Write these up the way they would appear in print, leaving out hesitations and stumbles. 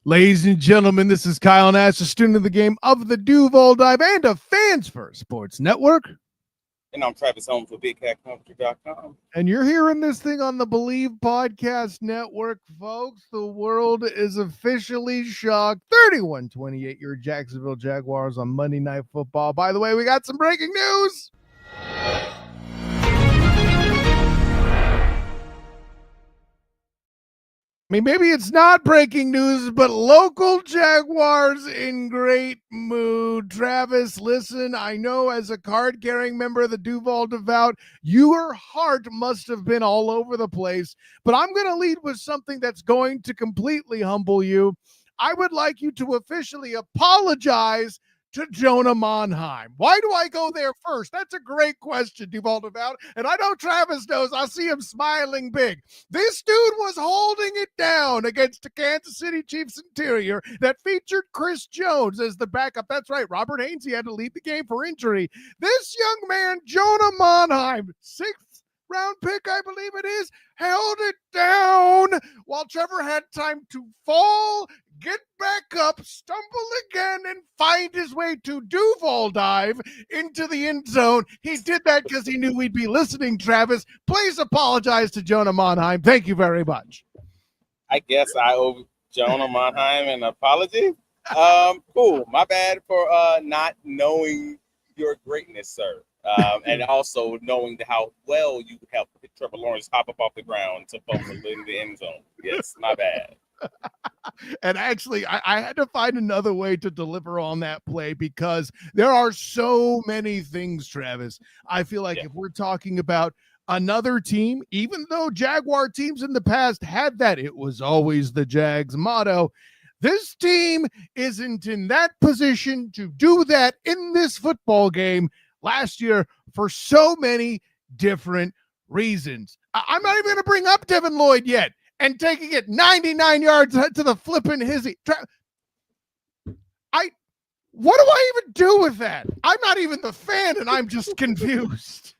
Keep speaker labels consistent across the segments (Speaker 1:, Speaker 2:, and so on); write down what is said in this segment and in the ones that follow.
Speaker 1: Ladies and gentlemen, this is Kyle Nash, a student of the game of the Duval Dive and a Fans First Sports Network.
Speaker 2: And I'm Travis Holmes with BigCatCountry.com.
Speaker 1: And you're hearing this thing on the Believe Podcast Network, folks. The world is officially shocked. 31-28, your Jacksonville Jaguars on Monday Night Football. By the way, we got some breaking news. I mean, maybe it's not breaking news, but local Jaguars in great mood. Travis, listen, I know as a card-carrying member of the Duval Devout, your heart must have been all over the place, but I'm going to lead with something that's going to completely humble you. I would like you to officially apologize to Jonah Monheim. Why do I go there first? That's a great question, Duval Devout. And I know Travis knows. I see him smiling big. This dude was holding it down against the Kansas City Chiefs interior that featured Chris Jones as the backup. That's right. Robert Hainsey had to lead the game for injury. This young man, Jonah Monheim, 6th round pick, I believe it is, held it down while Trevor had time to fall, get back up, stumble again, and find his way to Duval dive into the end zone. He did that because he knew we'd be listening, Travis. Please apologize to Jonah Monheim. Thank you very much.
Speaker 2: I guess I owe Jonah Monheim an apology. Cool. My bad for not knowing your greatness, sir. And also knowing how well you helped Trevor Lawrence hop up off the ground to fumble in the end zone. Yes, my bad.
Speaker 1: And actually, I had to find another way to deliver on that play because there are so many things, Travis. I feel like if we're talking about another team, even though Jaguar teams in the past had that, it was always the Jags motto. This team isn't in that position to do that in this football game last year for so many different reasons. I'm not even going to bring up Devin Lloyd yet and taking it 99 yards to the flipping hizzy. What do I even do with that? I'm not even the fan, and I'm just confused.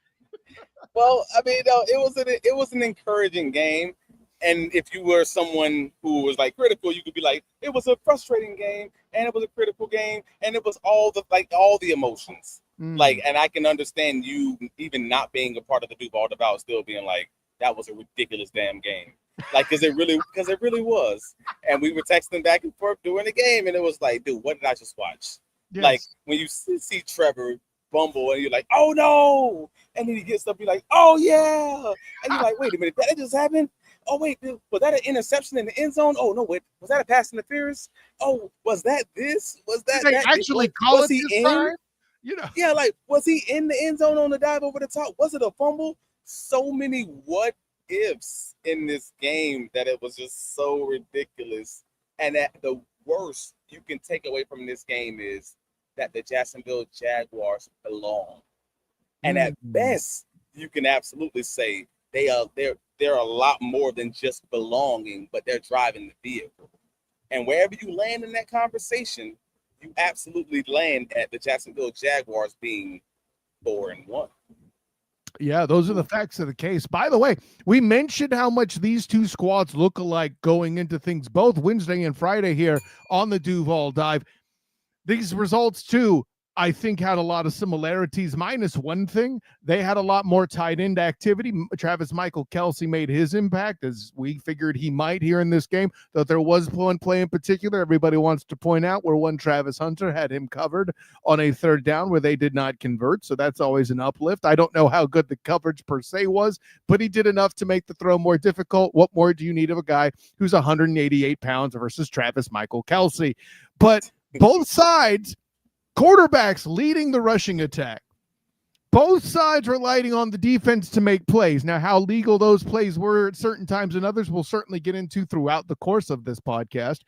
Speaker 2: Well, I mean, it was an encouraging game. And if you were someone who was like critical, you could be like, it was a frustrating game, and it was a critical game, and it was all the emotions. Like, and I can understand you even not being a part of the Duval Devout still being like, that was a ridiculous damn game. Like, because it really was. And we were texting back and forth during the game, and it was like, dude, what did I just watch? Yes. Like, when you see Trevor bumble, and you're like, oh no, and then he gets up, you're like, oh yeah, and you're like, wait a minute, that just happened? Oh wait, was that an interception in the end zone? Oh no, wait, was that a pass interference? Oh, was that this? Was that
Speaker 1: they actually call it this time?
Speaker 2: You know, yeah, like, was he in the end zone on the dive over the top? Was it a fumble? So many what ifs in this game that it was just so ridiculous. And at the worst you can take away from this game is that the Jacksonville Jaguars belong. And at best, you can absolutely say they're a lot more than just belonging, but they're driving the vehicle. And wherever you land in that conversation, you absolutely land at the Jacksonville Jaguars being 4-1.
Speaker 1: Yeah, those are the facts of the case. By the way, we mentioned how much these two squads look alike going into things both Wednesday and Friday here on the Duval Dive. These results, too, I think had a lot of similarities, minus one thing. They had a lot more tight end activity. Travis Michael Kelce made his impact, as we figured he might here in this game, though there was one play in particular everybody wants to point out where one Travis Hunter had him covered on a third down where they did not convert, so that's always an uplift. I don't know how good the coverage per se was, but he did enough to make the throw more difficult. What more do you need of a guy who's 188 pounds versus Travis Michael Kelce? But both sides, quarterbacks leading the rushing attack. Both sides were lighting on the defense to make plays. Now, how legal those plays were at certain times and others we'll certainly get into throughout the course of this podcast.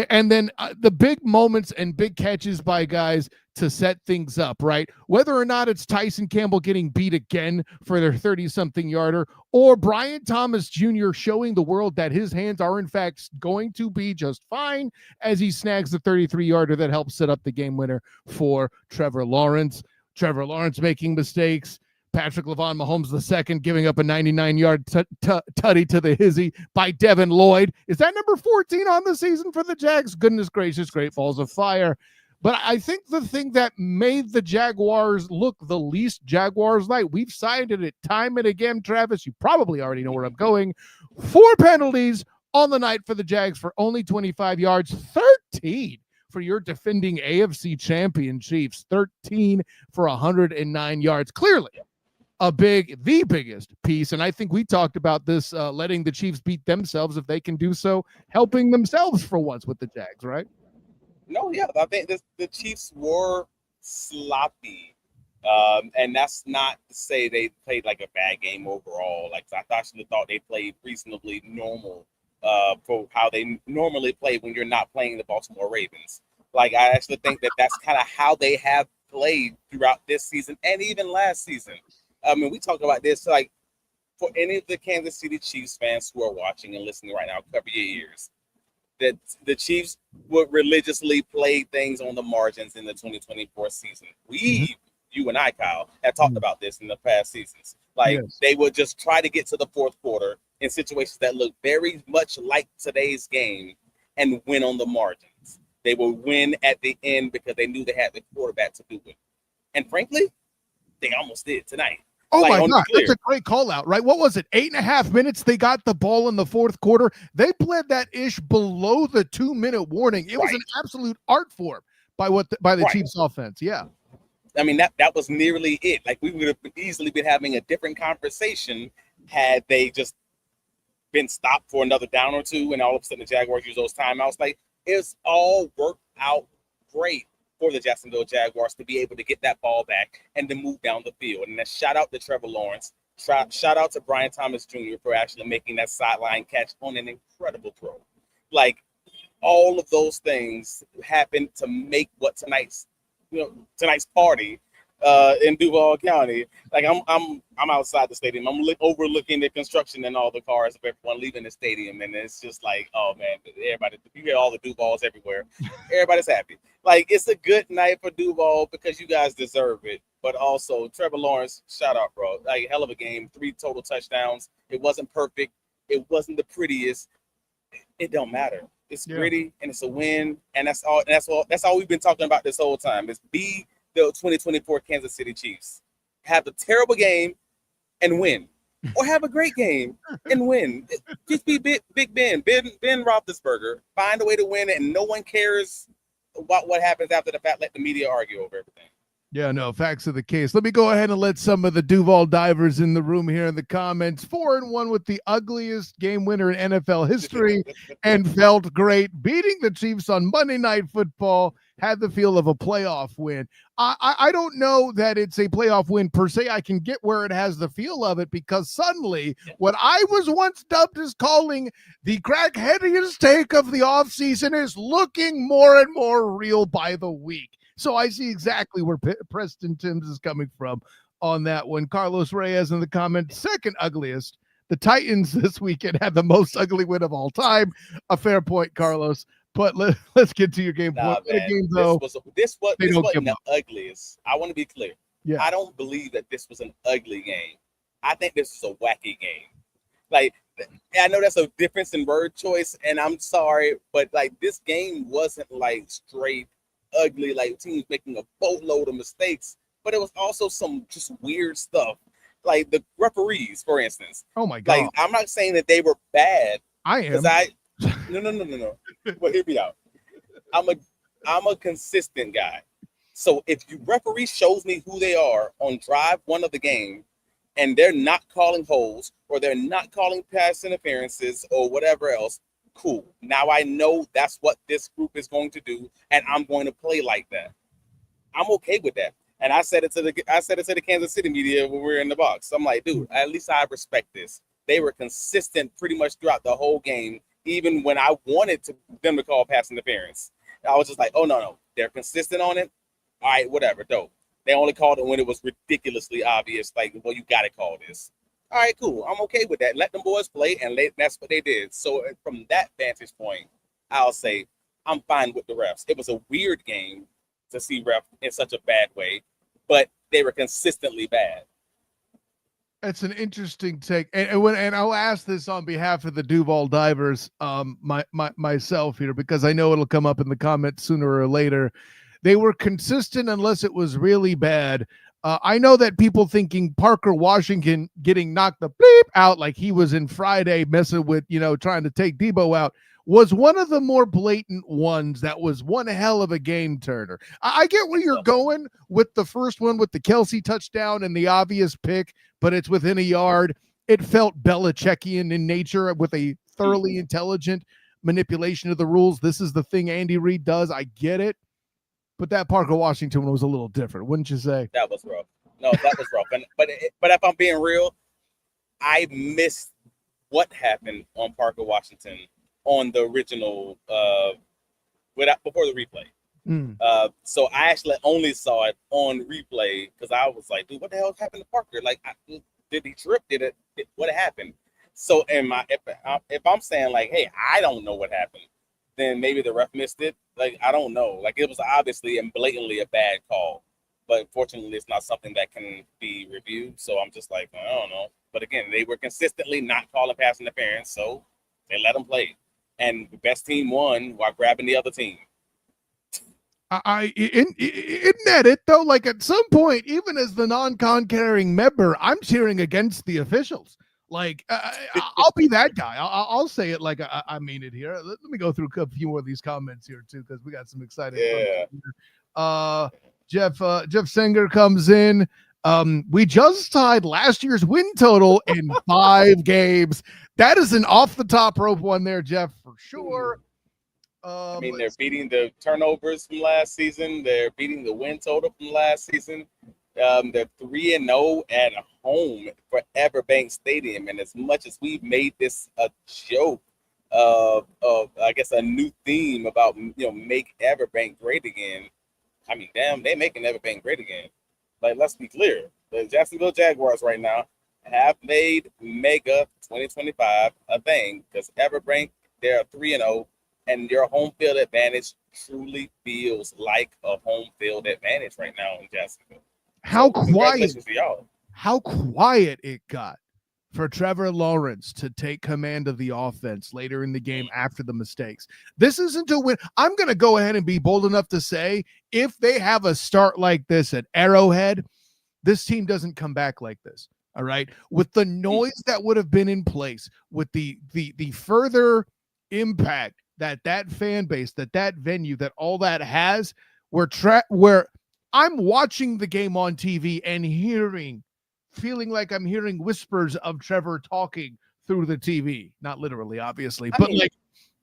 Speaker 1: And then the big moments and big catches by guys to set things up, right? Whether or not it's Tyson Campbell getting beat again for their 30-something yarder, or Brian Thomas Jr. showing the world that his hands are in fact going to be just fine as he snags the 33-yarder that helps set up the game winner for Trevor Lawrence. Trevor Lawrence making mistakes, Patrick Mahomes II giving up a 99-yard tutty to the hizzy by Devin Lloyd. Is that number 14 on the season for the Jags? Goodness gracious, great balls of fire. But I think the thing that made the Jaguars look the least Jaguars-like, we've cited it time and again, Travis, you probably already know where I'm going. 4 penalties on the night for the Jags for only 25 yards, 13 for your defending AFC champion Chiefs, 13 for 109 yards. Clearly the biggest piece. And I think we talked about this, letting the Chiefs beat themselves if they can do so, helping themselves for once with the Jags, right?
Speaker 2: No, yeah, I think the Chiefs were sloppy. And that's not to say they played like a bad game overall. Like, I actually thought they played reasonably normal for how they normally play when you're not playing the Baltimore Ravens. Like, I actually think that's kind of how they have played throughout this season and even last season. I mean, we talk about this, like, for any of the Kansas City Chiefs fans who are watching and listening right now, cover your ears. That the Chiefs would religiously play things on the margins in the 2024 season. You and I, Kyle, have talked about this in the past seasons. Like, they would just try to get to the fourth quarter in situations that look very much like today's game and win on the margins. They would win at the end because they knew they had the quarterback to do it. And frankly, they almost did tonight.
Speaker 1: Oh, like, my God, that's a great call out, right? What was it? 8.5 minutes they got the ball in the fourth quarter. They played that ish below the 2-minute warning. It was an absolute art form by the Chiefs offense. Yeah.
Speaker 2: I mean, that was nearly it. Like, we would have easily been having a different conversation had they just been stopped for another down or two, and all of a sudden the Jaguars use those timeouts. Like, it's all worked out great for the Jacksonville Jaguars to be able to get that ball back and to move down the field. And then shout out to Trevor Lawrence. Shout out to Brian Thomas Jr. for actually making that sideline catch on an incredible throw. Like, all of those things happened to make what tonight's party in Duval County. Like, I'm outside the stadium. I'm overlooking the construction and all the cars of everyone leaving the stadium, and it's just like, oh man, everybody, you hear all the Duvals everywhere. Everybody's happy. Like, it's a good night for Duval because you guys deserve it. But also, Trevor Lawrence, shout out, bro. Like, hell of a game, 3 total touchdowns. It wasn't perfect. It wasn't the prettiest. It don't matter. It's gritty and it's a win, and that's all we've been talking about this whole time. Is be the 2024 Kansas City Chiefs. Have a terrible game and win, or have a great game and win. Just be Big Ben Roethlisberger. Find a way to win it, and no one cares about what happens after the fact. Let the media argue over everything.
Speaker 1: Yeah, no, facts of the case. Let me go ahead and let some of the Duval divers in the room here in the comments. 4-1 with the ugliest game winner in NFL history and felt great. Beating the Chiefs on Monday Night Football had the feel of a playoff win. I don't know that it's a playoff win per se. I can get where it has the feel of it because suddenly what I was once dubbed as calling the crackheadiest take of the offseason is looking more and more real by the week. So I see exactly where Preston Timms is coming from on that one. Carlos Reyes in the comments, second ugliest. The Titans this weekend had the most ugly win of all time. A fair point, Carlos. But let's get to your game point. Game, though,
Speaker 2: this wasn't the ugliest. I want to be clear. Yeah. I don't believe that this was an ugly game. I think this is a wacky game. Like, I know that's a difference in word choice, and I'm sorry, but like, this game wasn't like straight ugly, like teams making a boatload of mistakes, but it was also some just weird stuff, like the referees, for instance.
Speaker 1: Oh my God!
Speaker 2: Like, I'm not saying that they were bad.
Speaker 1: I am.
Speaker 2: No. Well, hear me out. I'm a consistent guy. So if you referee shows me who they are on drive 1 of the game, and they're not calling holds or they're not calling pass interferences or whatever else, cool. Now I know that's what this group is going to do, and I'm going to play like that. I'm okay with that. And I said it to the Kansas City media when we were in the box. I'm like, dude, at least I respect this. They were consistent pretty much throughout the whole game, even when I wanted them to call pass interference. I was just like, oh no, they're consistent on it. All right, whatever, dope. They only called it when it was ridiculously obvious, like, well, you got to call this. All right, cool. I'm okay with that. Let them boys play, and that's what they did. So from that vantage point, I'll say I'm fine with the refs. It was a weird game to see ref in such a bad way, but they were consistently bad.
Speaker 1: It's an interesting take, and I'll ask this on behalf of the Duval Divers, myself here, because I know it'll come up in the comments sooner or later. They were consistent unless it was really bad. I know that people thinking Parker Washington getting knocked the bleep out like he was in Friday messing with, trying to take Debo out was one of the more blatant ones. That was one hell of a game turner. I get where you're going with the first one with the Kelsey touchdown and the obvious pick, but it's within a yard. It felt Belichickian in nature with a thoroughly intelligent manipulation of the rules. This is the thing Andy Reid does. I get it. But that Parker Washington one was a little different, wouldn't you say?
Speaker 2: That was rough. No, that was rough. But if I'm being real, I missed what happened on Parker Washington on the original before the replay. So I actually only saw it on replay because I was like, dude, what the hell happened to Parker? Like, did he trip? What happened? So if I'm saying like, hey, I don't know what happened, then maybe the ref missed it. Like, I don't know. Like, it was obviously and blatantly a bad call. But fortunately, it's not something that can be reviewed. So I'm just like, I don't know. But again, they were consistently not calling pass interference, so they let them play. And the best team won while grabbing the other team.
Speaker 1: Isn't that it, though? Like, at some point, even as the non-con carrying member, I'm cheering against the officials. Like, I'll be that guy. I'll say it like I mean it here. Let me go through a few more of these comments here too, because we got some exciting.
Speaker 2: Yeah.
Speaker 1: Jeff Singer comes in. We just tied last year's win total in 5 games. That is an off the top rope one there, Jeff, for sure.
Speaker 2: I mean, they're beating the turnovers from last season. They're beating the win total from last season. They're 3-0 at home for EverBank Stadium, and as much as we've made this a joke of I guess a new theme about make EverBank great again. I mean, damn, they making EverBank great again. Like, let's be clear, the Jacksonville Jaguars right now have made Mega 2025 a thing because EverBank, they're 3-0, and your home field advantage truly feels like a home field advantage right now in Jacksonville.
Speaker 1: How quiet it got for Trevor Lawrence to take command of the offense later in the game after the mistakes. This isn't a win. I'm going to go ahead and be bold enough to say if they have a start like this at Arrowhead, this team doesn't come back like this. All right. With the noise that would have been in place, with the further impact that fan base, that venue, that all that has, where I'm watching the game on TV and feeling like I'm hearing whispers of Trevor talking through the TV. Not literally, obviously, but like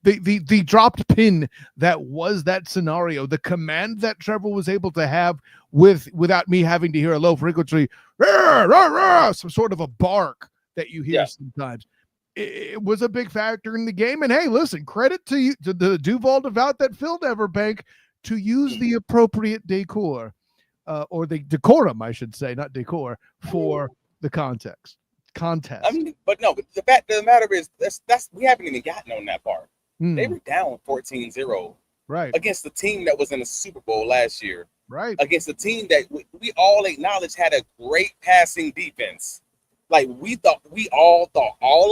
Speaker 1: the dropped pin that was that scenario, the command that Trevor was able to have without me having to hear a low frequency, rah, rah, rah, some sort of a bark that you hear sometimes. It was a big factor in the game. And hey, listen, credit to you, to the Duval Devout that filled EverBank to use the appropriate decor. Or the decorum, I should say, not decor, for the contest.
Speaker 2: I mean, but the fact of the matter is that's we haven't even gotten on that part. They were down 14-0
Speaker 1: right
Speaker 2: against the team that was in the Super Bowl last year.
Speaker 1: Right.
Speaker 2: Against a team that we all acknowledge had a great passing defense. Like all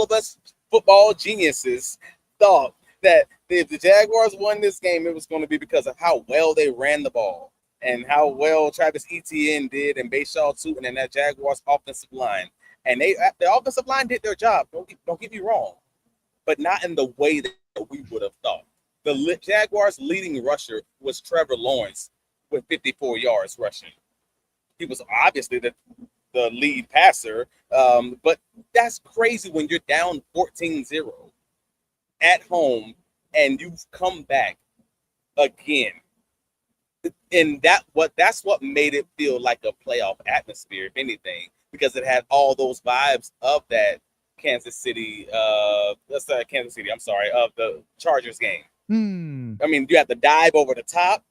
Speaker 2: of us football geniuses thought that if the Jaguars won this game, it was going to be because of how well they ran the ball. And how well Travis Etienne did, and Bayshaw too, and then that Jaguars offensive line. And the offensive line did their job. Don't get me wrong, but not in the way that we would have thought. The Jaguars' leading rusher was Trevor Lawrence with 54 yards rushing. He was obviously the lead passer, but that's crazy when you're down 14-0 at home and you've come back again. And that's what made it feel like a playoff atmosphere, if anything, because it had all those vibes of that Kansas City, of the Chargers game. I mean, you have to dive over the top.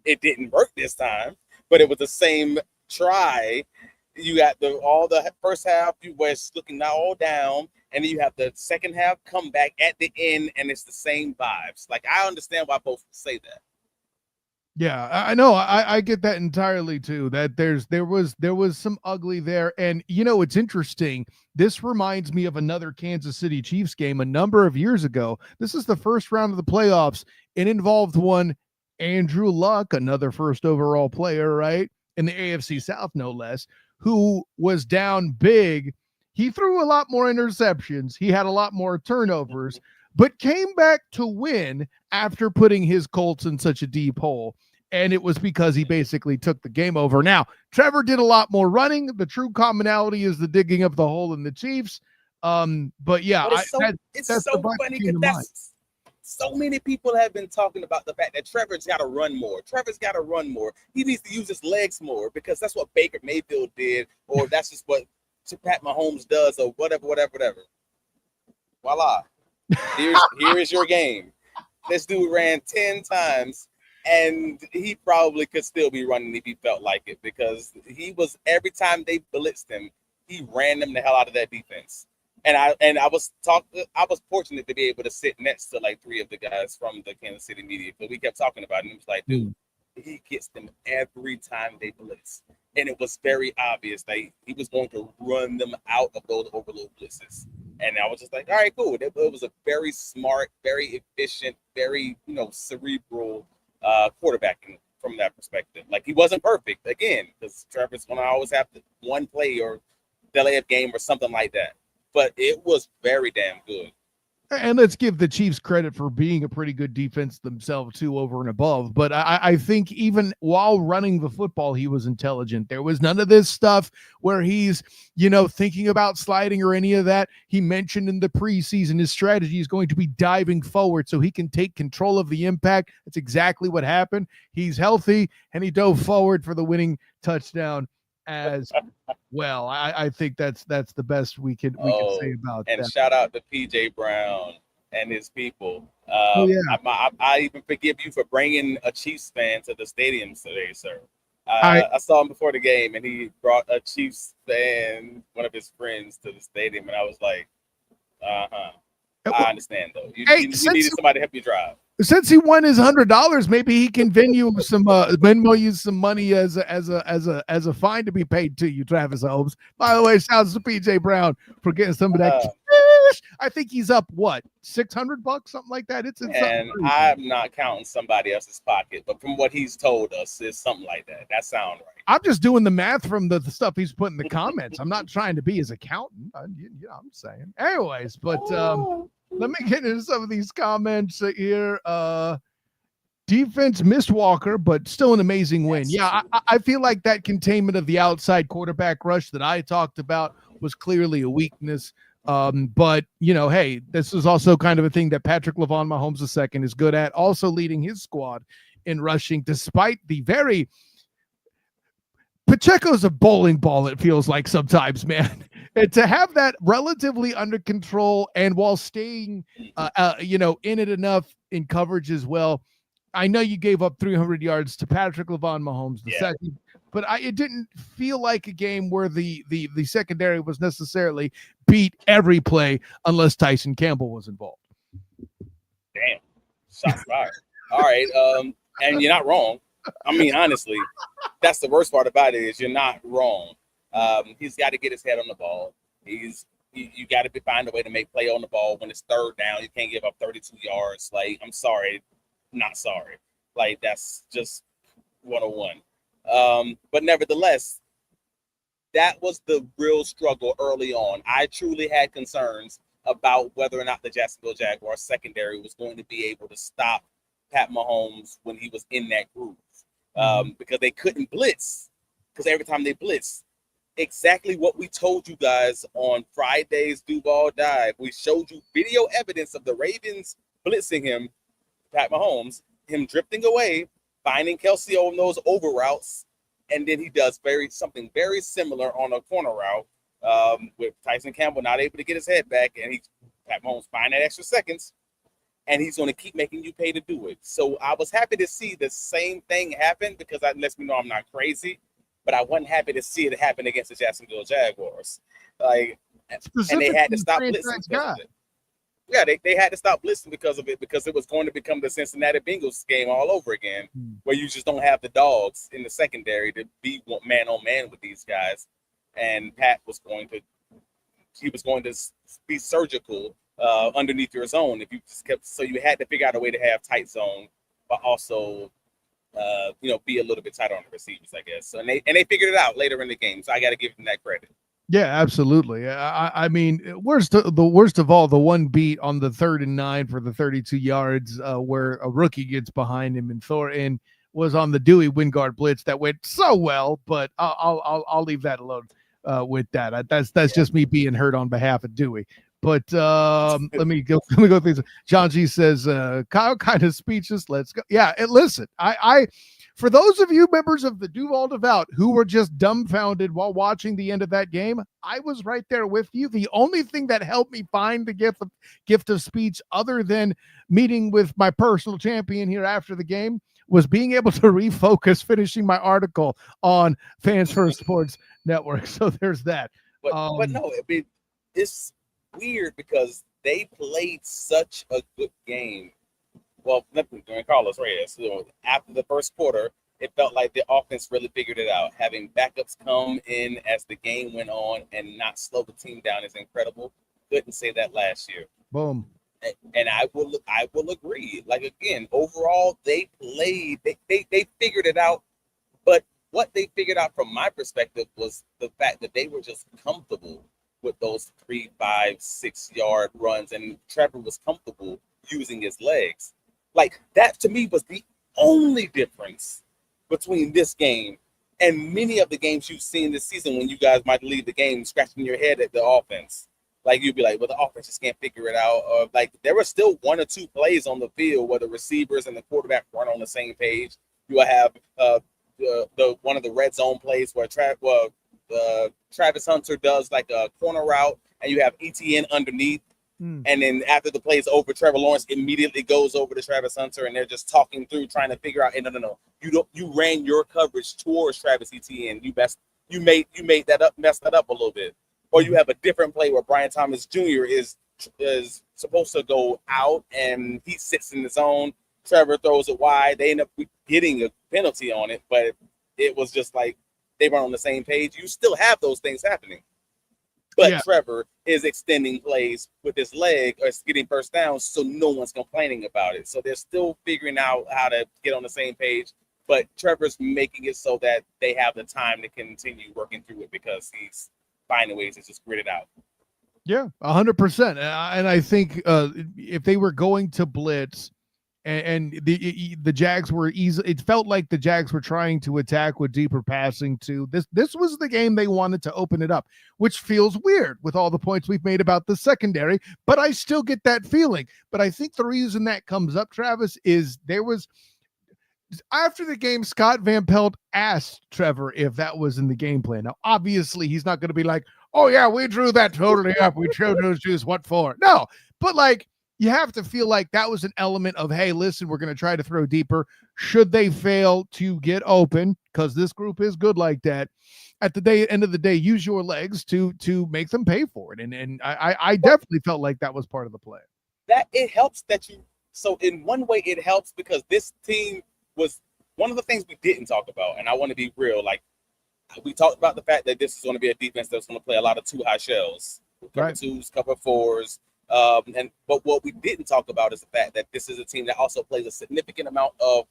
Speaker 2: It didn't work this time, but it was the same try. You got all the first half, you were looking all down, and then you have the second half come back at the end, and it's the same vibes. Like, I understand why both say that.
Speaker 1: Yeah, I know. I get that entirely too. That there was some ugly there, and it's interesting. This reminds me of another Kansas City Chiefs game a number of years ago. This is the first round of the playoffs. It involved one Andrew Luck, another first overall player, right, in the AFC South, no less, who was down big. He threw a lot more interceptions. He had a lot more turnovers, but came back to win after putting his Colts in such a deep hole. And it was because he basically took the game over. Now, Trevor did a lot more running. The true commonality is the digging up the hole in the Chiefs. But yeah,
Speaker 2: But it's so funny because that's so many people have been talking about the fact that Trevor's got to run more. Trevor's got to run more. He needs to use his legs more because that's what Baker Mayfield did, or that's just what Pat Mahomes does, or whatever. Voila. Here is your game. This dude ran 10 times. And he probably could still be running if he felt like it, because he was, every time they blitzed him, he ran them the hell out of that defense. And I was fortunate to be able to sit next to like 3 of the guys from the Kansas City media, because we kept talking about it. And it was like, dude, he gets them every time they blitz. And it was very obvious that he was going to run them out of those overload blitzes. And I was just like, all right, cool. It was a very smart, very efficient, very, cerebral quarterbacking from that perspective. Like, he wasn't perfect, again, because Trevor's going to always have one play or delay of game or something like that. But it was very damn good.
Speaker 1: And let's give the Chiefs credit for being a pretty good defense themselves too, over and above. But I think even while running the football, he was intelligent. There was none of this stuff where he's, thinking about sliding or any of that. He mentioned in the preseason his strategy is going to be diving forward so he can take control of the impact. That's exactly what happened. He's healthy and he dove forward for the winning touchdown as well. I think that's the best we could say about that.
Speaker 2: And shout out to PJ Brown and his people. I even forgive you for bringing a Chiefs fan to the stadium today, sir. I saw him before the game, and he brought a Chiefs fan, one of his friends, to the stadium, and I was like, I understand though. You needed somebody to help you drive.
Speaker 1: Since he won his $100, maybe he can Venmo you some money as a fine to be paid to you, Travis Holmes. By the way, shouts to PJ Brown for getting some of that. I think he's up $600, something like that.
Speaker 2: And I'm not counting somebody else's pocket, but from what he's told us, it's something like that. That sounds right.
Speaker 1: I'm just doing the math from the stuff he's put in the comments. I'm not trying to be his accountant. I'm saying, anyways, but let me get into some of these comments here. Defense missed Walker, but still an amazing win. Yeah, I feel like that containment of the outside quarterback rush that I talked about was clearly a weakness. But, hey, this is also kind of a thing that Patrick Mahomes II is good at, also leading his squad in rushing, despite the very Pacheco's a bowling ball, it feels like sometimes, man. And to have that relatively under control and while staying, in it enough in coverage as well. I know you gave up 300 yards to Patrick Mahomes II, but it didn't feel like a game where the secondary was necessarily beat every play unless Tyson Campbell was involved.
Speaker 2: Damn. Shots fired. All right. And you're not wrong. I mean, honestly, that's the worst part about it is you're not wrong. He's got to get his head on the ball. You got to find a way to make play on the ball when it's third down. You can't give up 32 yards. Like, I'm sorry, not sorry. Like, that's just 101. But nevertheless, that was the real struggle early on. I truly had concerns about whether or not the Jacksonville Jaguars secondary was going to be able to stop Pat Mahomes when he was in that groove. Because they couldn't blitz. Because every time they blitz, exactly what we told you guys on Friday's Duval Dive. We showed you video evidence of the Ravens blitzing him, Pat Mahomes, him drifting away, finding Kelsey on those over routes, and then he does something very similar on a corner route with Tyson Campbell not able to get his head back, and Pat Mahomes find that extra seconds, and he's going to keep making you pay to do it. So I was happy to see the same thing happen because that lets me know I'm not crazy. But I wasn't happy to see it happen against the Jacksonville Jaguars. And they had to stop blitzing. Yeah, they had to stop blitzing because of it, because it was going to become the Cincinnati Bengals game all over again, where you just don't have the dogs in the secondary to be man on man with these guys. And Pat was going to be surgical underneath your zone if you just kept. So you had to figure out a way to have tight zone, but also be a little bit tighter on the receivers, I guess. So, and they figured it out later in the game. So I got to give them that credit.
Speaker 1: Yeah, absolutely. I mean, worst of all, the one beat on the 3rd and 9 for the 32 yards, where a rookie gets behind him and was on the Dewey Wingard blitz that went so well. But I'll leave that alone with that. That's just me being hurt on behalf of Dewey. But let me go through things. John G says, Kyle kind of speechless. Let's go. Yeah, and listen, I for those of you members of the Duval Devout who were just dumbfounded while watching the end of that game, I was right there with you. The only thing that helped me find the gift of speech, other than meeting with my personal champion here after the game, was being able to refocus, finishing my article on Fans First Sports Network. So there's that.
Speaker 2: But no, I mean, it's weird because they played such a good game. Well, during Carlos Reyes, after the first quarter, it felt like the offense really figured it out. Having backups come in as the game went on and not slow the team down is incredible. Couldn't say that last year.
Speaker 1: Boom.
Speaker 2: And I will agree. Like, again, overall, they played. They figured it out. But what they figured out from my perspective was the fact that they were just comfortable with those 3, 5, 6 yard runs, and Trevor was comfortable using his legs. Like, that to me was the only difference between this game and many of the games you've seen this season, when you guys might leave the game scratching your head at the offense. Like, you'd be like, well, the offense just can't figure it out. Or like, there were still 1 or 2 plays on the field where the receivers and the quarterback weren't on the same page. You will have the one of the red zone plays where Travis Hunter does like a corner route, and you have ETN underneath. And then after the play's over, Trevor Lawrence immediately goes over to Travis Hunter, and they're just talking through, trying to figure out. And no. You ran your coverage towards Travis Etienne. You made that up, messed that up a little bit. Or you have a different play where Brian Thomas Jr. is supposed to go out, and he sits in the zone. Trevor throws it wide. They end up getting a penalty on it, but it was just like they weren't on the same page. You still have those things happening. But Trevor is extending plays with his leg or getting first downs, so no one's complaining about it. So they're still figuring out how to get on the same page. But Trevor's making it so that they have the time to continue working through it, because he's finding ways to just grit it out.
Speaker 1: Yeah, 100%. And I think if they were going to blitz, and the Jags were easy, it felt like the Jags were trying to attack with deeper passing too. This was the game they wanted to open it up, which feels weird with all the points we've made about the secondary, but I still get that feeling. But I think the reason that comes up, Travis, is there was, after the game, Scott Van Pelt asked Trevor if that was in the game plan. Now, obviously, he's not going to be like, oh yeah, we drew that totally up. We chose what for. No, but like, you have to feel like that was an element of, hey, listen, we're going to try to throw deeper. Should they fail to get open, because this group is good like that, at the end of the day, use your legs to make them pay for it. And I definitely felt like that was part of the play.
Speaker 2: That it helps that you. So in one way, it helps because this team was one of the things we didn't talk about, and I want to be real. Like, we talked about the fact that this is going to be a defense that's going to play a lot of 2 high shells, cover 2s, cover 4s. But what we didn't talk about is the fact that this is a team that also plays a significant amount of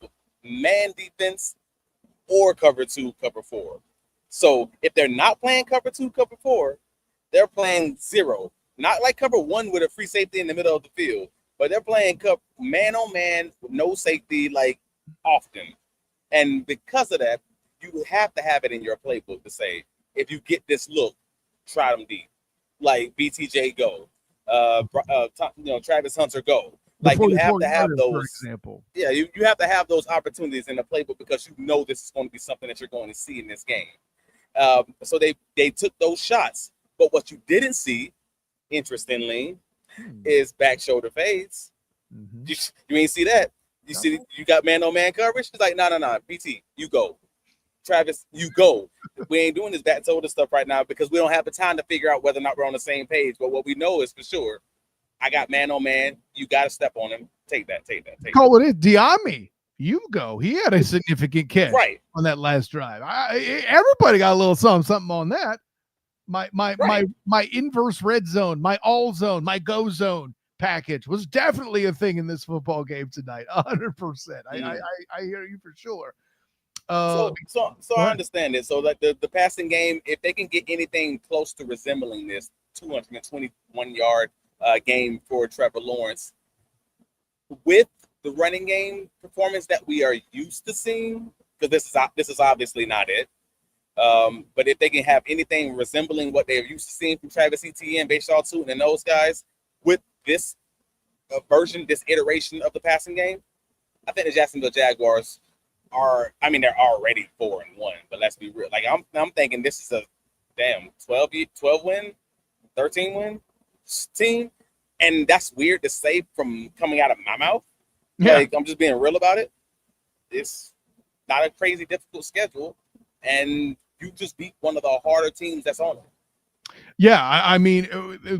Speaker 2: man defense or cover 2, cover 4. So if they're not playing cover 2, cover 4, they're playing 0. Not like cover 1 with a free safety in the middle of the field, but they're playing man on man with no safety, like, often. And because of that, you have to have it in your playbook to say, if you get this look, try them deep. Like BTJ go. Travis Hunter go. Like, you have to have those, for example. Yeah, you have to have those opportunities in the playbook, because you know this is going to be something that you're going to see in this game. So they took those shots. But what you didn't see, interestingly, is back shoulder fades. You ain't see that. You got man-on-man coverage. It's like, no, BT, you go. Travis, you go. We ain't doing this back shoulder stuff right now because we don't have the time to figure out whether or not we're on the same page. But what we know is for sure, I got man on man. You got to step on him. Take that.
Speaker 1: Call it Diami. You go. He had a significant catch on that last drive. Everybody got a little something on that. My inverse red zone, my all zone, my go zone package was definitely a thing in this football game tonight. 100%. I hear you for sure.
Speaker 2: So I understand it. So like the passing game, if they can get anything close to resembling this 221-yard game for Trevor Lawrence, with the running game performance that we are used to seeing, because this is obviously not it. But if they can have anything resembling what they're used to seeing from Travis Etienne, Bashaw Tootin, and those guys with this version, this iteration of the passing game, I think the Jacksonville Jaguars they're already 4-1, but let's be real. Like I'm thinking this is a damn 12 win, 13 win team, and that's weird to say from coming out of my mouth. Yeah. Like I'm just being real about it. It's not a crazy difficult schedule, and you just beat one of the harder teams that's on it.
Speaker 1: Yeah, I mean,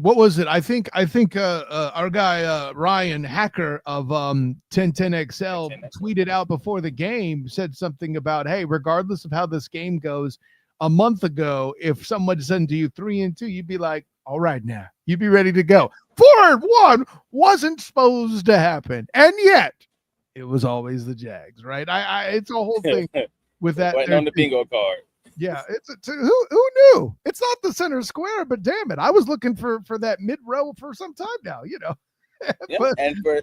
Speaker 1: what was it? I think our guy Ryan Hacker of 1010XL tweeted out before the game, said something about, hey, regardless of how this game goes, a month ago, if someone said to you 3-2, you'd be like, all right, now you'd be ready to go. 4-1 wasn't supposed to happen, and yet it was always the Jags, right? It's a whole thing with that.
Speaker 2: On the bingo card.
Speaker 1: Yeah, who knew? It's not the center square, but damn it, I was looking for that mid row for some time now.
Speaker 2: Yeah, but,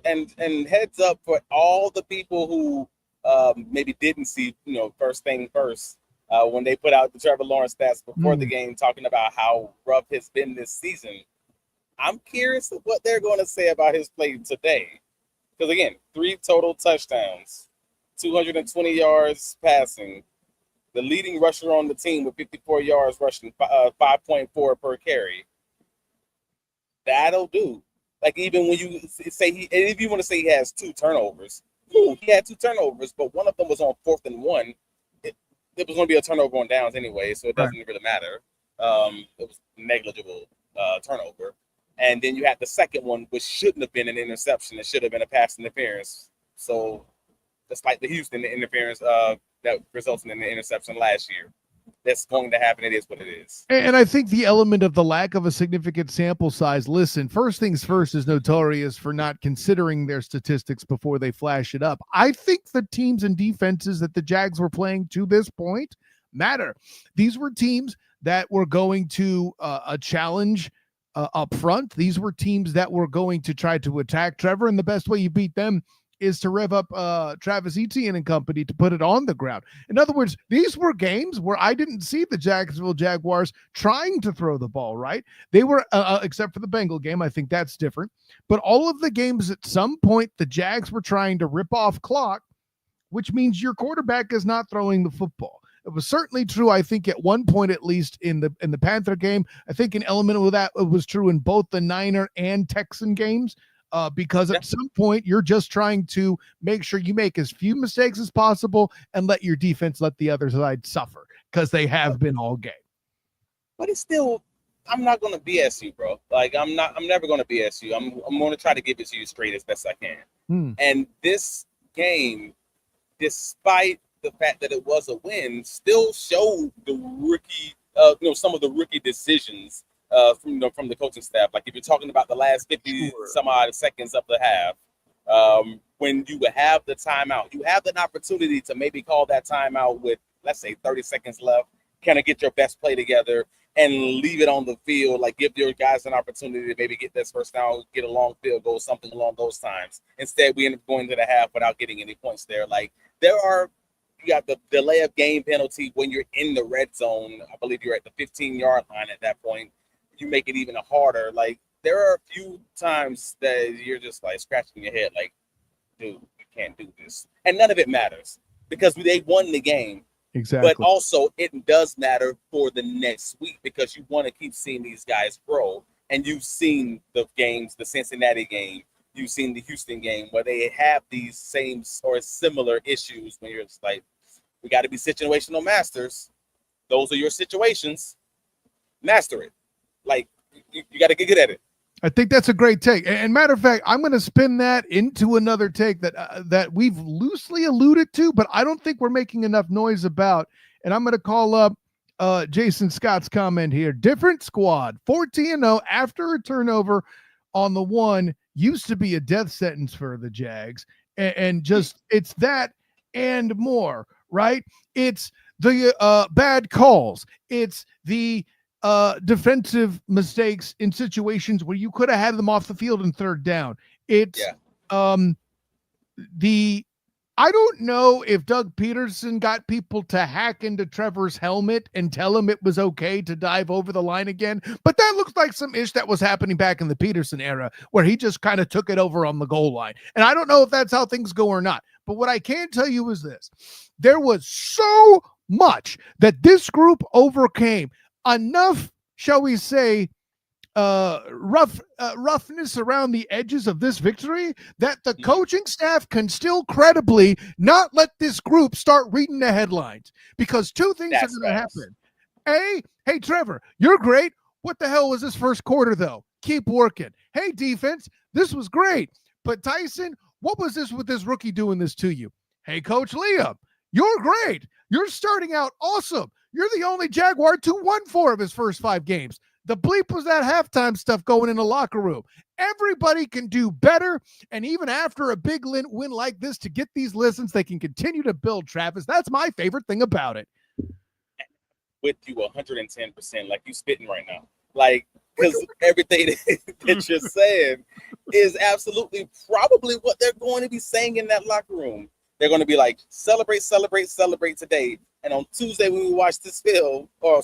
Speaker 2: and heads up for all the people who maybe didn't see first thing first when they put out the Trevor Lawrence stats before the game, talking about how rough it's been this season. I'm curious of what they're going to say about his play today, because again, 3 total touchdowns, 220 yards passing. The leading rusher on the team with 54 yards rushing, 5.4 per carry. That'll do. Like, even when you say if you want to say he has 2 turnovers, he had 2 turnovers, but one of them was on 4th and 1. It was going to be a turnover on downs anyway, so it doesn't really matter. It was negligible turnover. And then you had the second one, which shouldn't have been an interception. It should have been a pass interference. So, just like the Houston interference that resulted in the interception last year. That's going to happen. It is what it is.
Speaker 1: And I think the element of the lack of a significant sample size, listen, first things first is notorious for not considering their statistics before they flash it up. I think the teams and defenses that the Jags were playing to this point matter. These were teams that were going to a challenge up front. These were teams that were going to try to attack Trevor, and the best way you beat them is to rev up Travis Etienne and company to put it on the ground. In other words, these were games where I didn't see the Jacksonville Jaguars trying to throw the ball, right? They were, except for the Bengal game, I think that's different. But all of the games at some point, the Jags were trying to rip off clock, which means your quarterback is not throwing the football. It was certainly true, I think, at one point, at least in the Panther game. I think an element of that was true in both the Niner and Texan games. Because at some point you're just trying to make sure you make as few mistakes as possible and let your defense let the other side suffer, because they have been all game.
Speaker 2: But it's still, I'm not going to BS you, bro. Like I'm never going to BS you. I'm going to try to give it to you straight as best I can. And this game, despite the fact that it was a win, still showed the rookie, some of the rookie decisions from the coaching staff. Like if you're talking about the last 50 some odd seconds of the half, when you have the timeout, you have an opportunity to maybe call that timeout with, let's say, 30 seconds left, kind of get your best play together and leave it on the field. Like give your guys an opportunity to maybe get this first down, get a long field goal, something along those times. Instead, we end up going to the half without getting any points there. Like you got the delay of game penalty when you're in the red zone. I believe you're at the 15-yard line at that point. You make it even harder. Like there are a few times that you're just like scratching your head, like, dude, you can't do this. And none of it matters because they won the game.
Speaker 1: Exactly.
Speaker 2: But also it does matter for the next week because you want to keep seeing these guys grow. And you've seen the games, the Cincinnati game, you've seen the Houston game where they have these same or similar issues when you're just like, we got to be situational masters. Those are your situations. Master it. Like, you got to get good at it.
Speaker 1: I think that's a great take. And matter of fact, I'm going to spin that into another take that we've loosely alluded to, but I don't think we're making enough noise about. And I'm going to call up Jason Scott's comment here. Different squad, 14-0 after a turnover on the one used to be a death sentence for the Jags. And just it's that and more, right? It's the bad calls. It's the defensive mistakes in situations where you could have had them off the field in third down. It's I don't know if Doug Peterson got people to hack into Trevor's helmet and tell him it was okay to dive over the line again, but that looks like some ish that was happening back in the Peterson era where he just kind of took it over on the goal line. And I don't know if that's how things go or not, but what I can tell you is this: there was so much that this group overcame, enough, shall we say, roughness around the edges of this victory that the coaching staff can still credibly not let this group start reading the headlines, because two things are going to happen. Hey, Trevor, you're great. What the hell was this first quarter, though? Keep working. Hey, defense, this was great. But Tyson, what was this with this rookie doing this to you? Hey, Coach Liam, you're great. You're starting out awesome. You're the only Jaguar to won 4 of his first 5 games. The bleep was that halftime stuff going in the locker room. Everybody can do better. And even after a big win like this, to get these listens, they can continue to build, Travis. That's my favorite thing about it.
Speaker 2: With you 110%, like you spitting right now. Like, because everything that you're saying is absolutely probably what they're going to be saying in that locker room. They're going to be like, celebrate, celebrate, celebrate today. And on Tuesday when we watch this film, on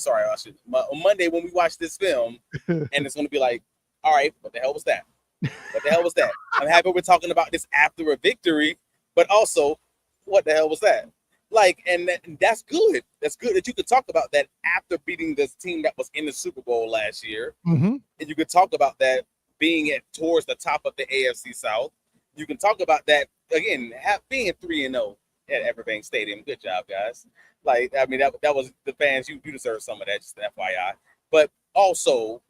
Speaker 2: Monday when we watch this film, and it's going to be like, all right, what the hell was that? What the hell was that? I'm happy we're talking about this after a victory, but also, what the hell was that? Like, and that's good. That's good that you could talk about that after beating this team that was in the Super Bowl last year.
Speaker 1: Mm-hmm.
Speaker 2: And you could talk about that being towards the top of the AFC South. You can talk about that, again, being 3-0 at EverBank Stadium. Good job, guys. Like, I mean, that was the fans. You deserve some of that, just FYI. But also,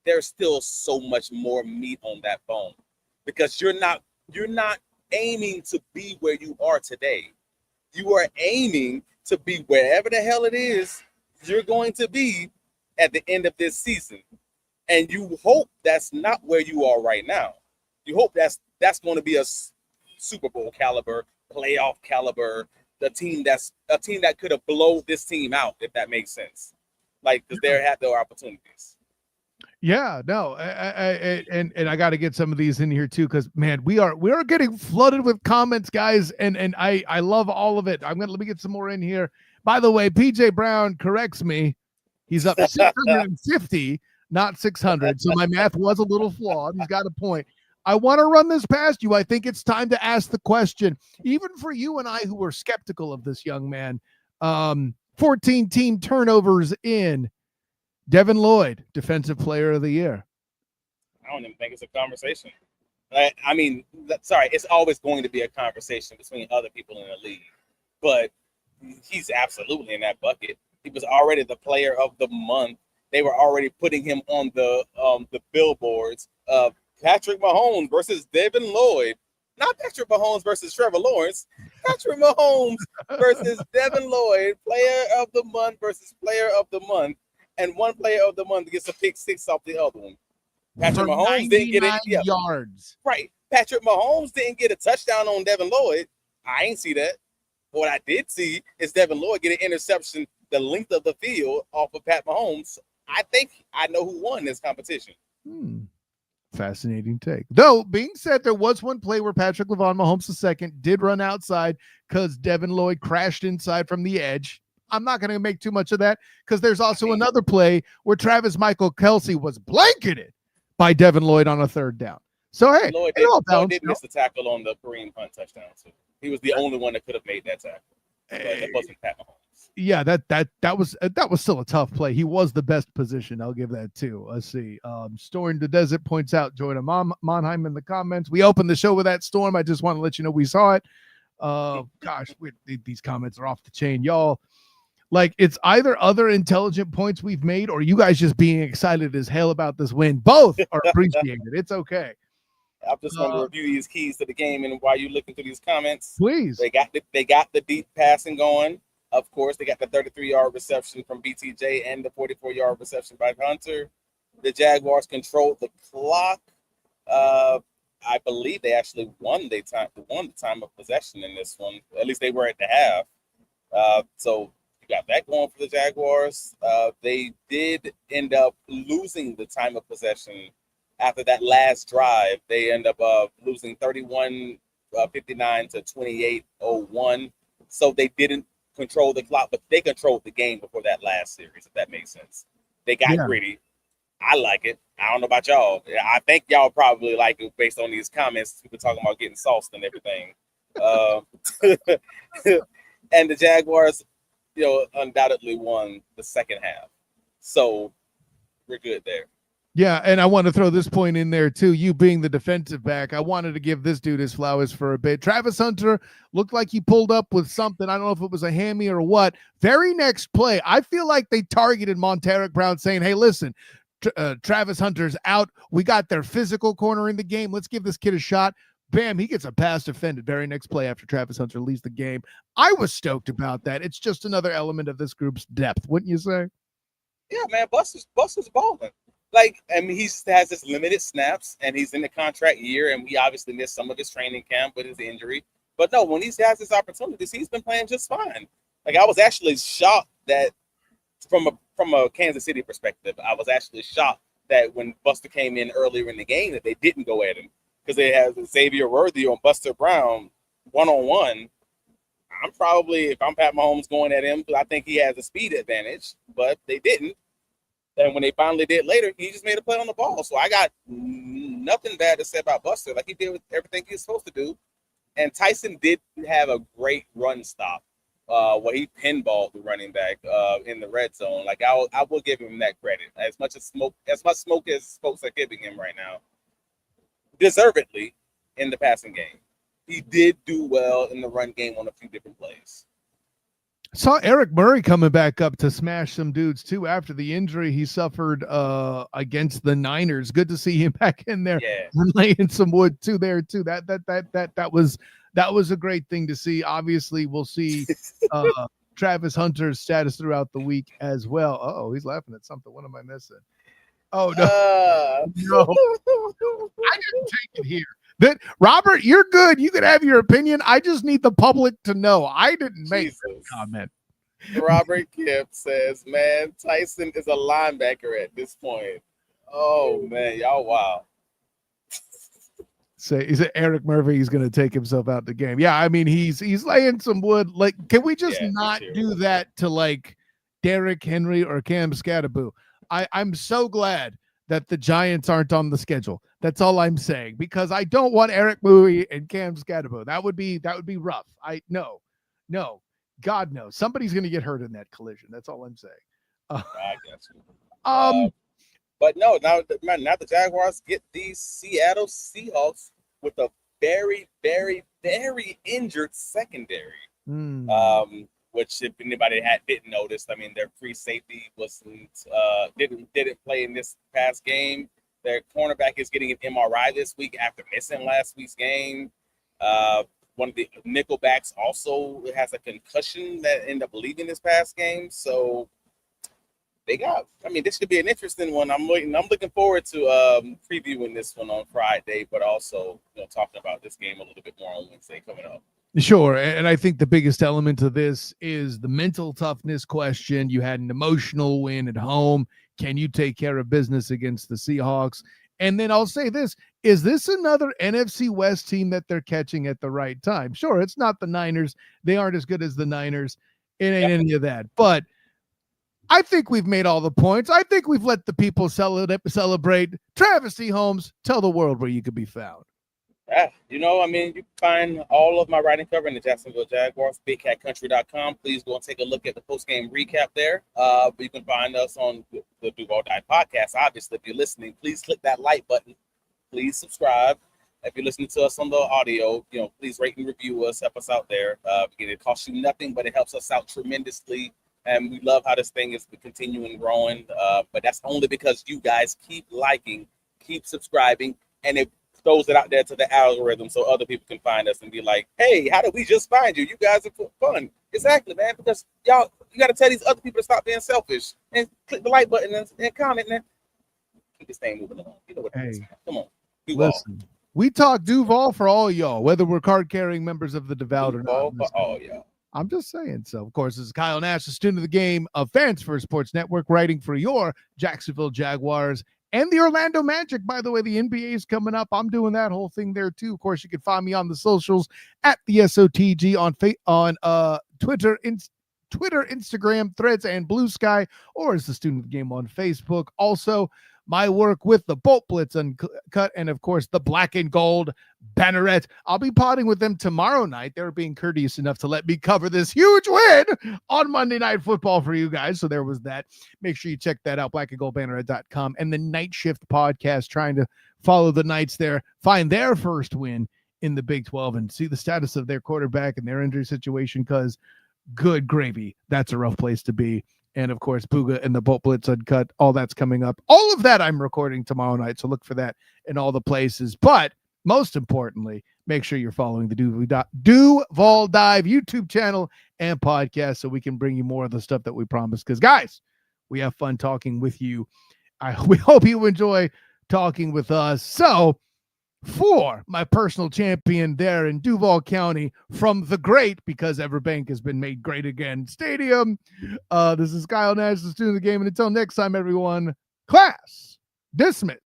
Speaker 2: there's still so much more meat on that bone, because you're not aiming to be where you are today. You are aiming to be wherever the hell it is you're going to be at the end of this season. And you hope that's not where you are right now. You hope that's going to be a Super Bowl caliber, playoff caliber, the team that could have blown this team out, if that makes sense. Like, because they had their opportunities.
Speaker 1: Yeah, no, I got to get some of these in here too, because man, we are getting flooded with comments, guys, and I love all of it. Let me get some more in here. By the way, PJ Brown corrects me; he's up 650, not 600. So my math was a little flawed. He's got a point. I want to run this past you. I think it's time to ask the question, even for you and I who were skeptical of this young man. 14 team turnovers in. Devin Lloyd, Defensive Player of the Year.
Speaker 2: I don't even think it's a conversation. I mean, it's always going to be a conversation between other people in the league, but he's absolutely in that bucket. He was already the Player of the Month. They were already putting him on the billboards. Patrick Mahomes versus Devin Lloyd. Not Patrick Mahomes versus Trevor Lawrence. Patrick Mahomes versus Devin Lloyd, Player of the Month versus Player of the Month. And one Player of the Month gets a pick 6 off the other one. Patrick Mahomes didn't get it.
Speaker 1: Yards.
Speaker 2: Right. Patrick Mahomes didn't get a touchdown on Devin Lloyd. I ain't see that. What I did see is Devin Lloyd get an interception the length of the field off of Pat Mahomes. I think I know who won this competition.
Speaker 1: Fascinating take. Though, being said, there was one play where Patrick Mahomes II did run outside because Devin Lloyd crashed inside from the edge. I'm not going to make too much of that, because there's also another play where Travis Michael Kelce was blanketed by Devin Lloyd on a third down. So, hey,
Speaker 2: Lloyd did miss the tackle on the Kareem Hunt touchdown, too. He was the only one that could have made that tackle. But it wasn't Pat Mahomes.
Speaker 1: Yeah, that was still a tough play. He was the best position. I'll give that too. Let's see. Storm the Desert points out Jordan Monheim in the comments. We opened the show with that, Storm. I just want to let you know we saw it. Gosh, these comments are off the chain, y'all. Like, it's either other intelligent points we've made or you guys just being excited as hell about this win. Both are appreciated. It's okay.
Speaker 2: I just want to review these keys to the game, and while you're looking through these comments,
Speaker 1: Please.
Speaker 2: they got the deep passing going. Of course, they got the 33-yard reception from BTJ and the 44-yard reception by Hunter. The Jaguars controlled the clock. I believe they actually won the time of possession in this one. At least they were at the half. So you got that going for the Jaguars. They did end up losing the time of possession after that last drive. They end up losing 31-59 to 28-01. So they didn't control the clock, but they controlled the game before that last series, if that makes sense. They got gritty. I like it. I don't know about y'all. I think y'all probably like it based on these comments. People talking about getting sauced and everything. And the Jaguars, undoubtedly won the second half. So we're good there.
Speaker 1: Yeah, and I want to throw this point in there too. You being the defensive back, I wanted to give this dude his flowers for a bit. Travis Hunter looked like he pulled up with something. I don't know if it was a hammy or what. Very next play, I feel like they targeted Monteric Brown saying, hey, listen, Travis Hunter's out. We got their physical corner in the game. Let's give this kid a shot. Bam, he gets a pass defended very next play after Travis Hunter leaves the game. I was stoked about that. It's just another element of this group's depth, wouldn't you say?
Speaker 2: Yeah, man, Buster's balling. Like, I mean, he has this limited snaps, and he's in the contract year, and he obviously missed some of his training camp with his injury. But no, when he has his opportunities, he's been playing just fine. Like, I was actually shocked that from a Kansas City perspective, I was actually shocked that when Buster came in earlier in the game that they didn't go at him, because they had Xavier Worthy on Buster Brown one-on-one. I'm probably, if I'm Pat Mahomes, going at him, because I think he has a speed advantage, but they didn't. And when they finally did later, he just made a play on the ball. So I got nothing bad to say about Buster. Like, he did everything he was supposed to do. And Tyson did have a great run stop where he pinballed the running back in the red zone. Like, I will give him that credit. As much smoke as folks are giving him right now, deservedly in the passing game. He did do well in the run game on a few different plays.
Speaker 1: Saw Eric Murray coming back up to smash some dudes too after the injury he suffered against the Niners. Good to see him back in there, laying some wood too there too. That was a great thing to see. Obviously, we'll see Travis Hunter's status throughout the week as well. Oh, he's laughing at something. What am I missing? Oh no, no, I didn't take it here. That Robert, you're good. You can have your opinion. I just need the public to know. I didn't make that comment.
Speaker 2: Robert Kemp says, man, Tyson is a linebacker at this point. Oh man, y'all wow.
Speaker 1: Say, is it Eric Murphy? He's going to take himself out the game. Yeah, I mean, he's laying some wood. Like, can we just not do that to like Derrick Henry or Cam Scatterboo? I'm so glad that the Giants aren't on the schedule. That's all I'm saying, because I don't want Eric Murray and Cam Scatterboo. That would be rough. No, God knows somebody's going to get hurt in that collision. That's all I'm saying.
Speaker 2: I guess. But no, now the Jaguars get these Seattle Seahawks with a very, very, very injured secondary. Which, if anybody didn't notice, I mean, their free safety didn't play in this past game. Their cornerback is getting an MRI this week after missing last week's game. One of the nickelbacks also has a concussion that ended up leaving this past game. So this should be an interesting one. I'm looking forward to previewing this one on Friday, but also talking about this game a little bit more on Wednesday coming up.
Speaker 1: Sure. And I think the biggest element of this is the mental toughness question. You had an emotional win at home. Can you take care of business against the Seahawks? And then I'll say this, is this another NFC West team that they're catching at the right time? Sure, it's not the Niners. They aren't as good as the Niners. It ain't any of that. But I think we've made all the points. I think we've let the people celebrate. Travis C. Holmes, tell the world where you could be found.
Speaker 2: You can find all of my writing covering the Jacksonville Jaguars, BigCatCountry.com. Please go and take a look at the post-game recap there. You can find us on the Duval Devout podcast. Obviously, if you're listening, please click that like button. Please subscribe. If you're listening to us on the audio, please rate and review us, help us out there. It costs you nothing, but it helps us out tremendously. and we love how this thing is continuing growing. But that's only because you guys keep liking, keep subscribing, and it throws it out there to the algorithm so other people can find us and be like, hey, how did we just find you? You guys are fun. Exactly, man, because y'all, you got to tell these other people to stop being selfish and click the like button and comment and keep this thing moving along. You know what it is. Come on. Duval.
Speaker 1: Listen, we talk Duval for all y'all, whether we're card-carrying members of the Devout or not.
Speaker 2: For all y'all.
Speaker 1: I'm just saying. So, of course, this is Kyle Nash, the student of the game of Fans First Sports Network, writing for your Jacksonville Jaguars and the Orlando Magic. By the way, the NBA is coming up. I'm doing that whole thing there too. Of course, you can find me on the socials at the SOTG on Twitter, Instagram, Threads, and Blue Sky, or as the student of the game on Facebook. Also, my work with the Bolt Blitz Uncut and, of course, the Black and Gold Banneret. I'll be potting with them tomorrow night. They're being courteous enough to let me cover this huge win on Monday Night Football for you guys. So there was that. Make sure you check that out, blackandgoldbanneret.com. And the Night Shift podcast, trying to follow the Knights there, find their first win in the Big 12 and see the status of their quarterback and their injury situation, because good gravy, that's a rough place to be. And, of course, Booga and the Bolt Blitz Uncut, all that's coming up. All of that I'm recording tomorrow night, so look for that in all the places. But most importantly, make sure you're following the Duval Dive YouTube channel and podcast so we can bring you more of the stuff that we promised. Because, guys, we have fun talking with you. We hope you enjoy talking with us. So, for my personal champion there in Duval County from the great, because EverBank has been made great again, stadium, this is Kyle Nash, the student of the game. And until next time, everyone, class dismissed.